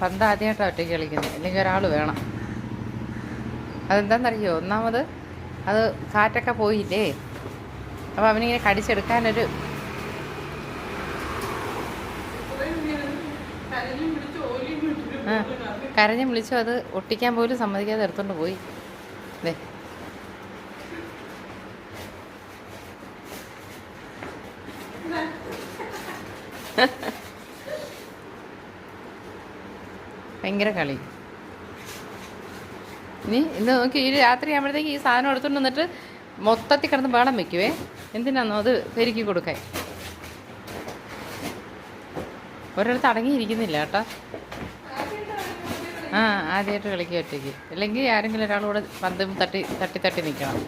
പന്ത് ആദ്യമായിട്ടാണ് ഒറ്റയ്ക്ക് കളിക്കുന്നത്, അല്ലെങ്കിൽ ഒരാൾ വേണം. അതെന്താണെന്നറിയോ, ഒന്നാമത് അത് കാറ്റൊക്കെ പോയില്ലേ, അപ്പോൾ അവനിങ്ങനെ കടിച്ചെടുക്കാനൊരു കരഞ്ഞും വിളിച്ചു. അത് ഒട്ടിക്കാൻ പോലും സമ്മതിക്കാതെ എടുത്തോണ്ട് പോയി. അതെ, ഭയങ്കര കളി. ഇന്ന് നോക്കി ഈ രാത്രി ആകുമ്പോഴത്തേക്ക് ഈ സാധനം എടുത്തുകൊണ്ട് വന്നിട്ട് മൊത്തത്തിൽ കിടന്ന് വേളം വെക്കുവേ. എന്തിനാന്നോ അത് പെരുക്കി കൊടുക്കാൻ. ഒരിടത്ത് അടങ്ങിയിരിക്കുന്നില്ല കേട്ടോ. ആദ്യമായിട്ട് കളിക്കുക ഒറ്റയ്ക്ക്, അല്ലെങ്കിൽ ആരെങ്കിലും ഒരാളൂടെ പന്തും തട്ടി തട്ടി തട്ടി നിൽക്കണം.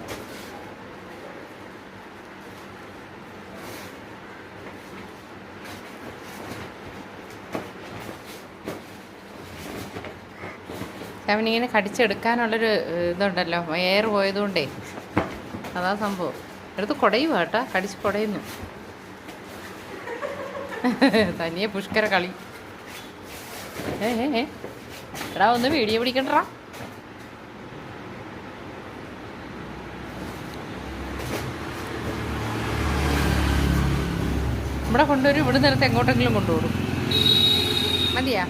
അവനിങ്ങനെ കടിച്ചെടുക്കാനുള്ളൊരു ഇതുണ്ടല്ലോ, എയർ പോയതുകൊണ്ടേ അതാ സംഭവം. എടുത്ത് കുടയുക കേട്ടോ, കടിച്ച് കുടയുന്നു. തനിയെ പുഷ്കര കളി. എടാ ഒന്ന് വീഡിയോ പിടിക്കണ്ടാ. ഇവിടെ കൊണ്ടുവരും, ഇവിടെ നേരത്തെ എങ്ങോട്ടെങ്കിലും കൊണ്ടുപോകും. മതിയാ.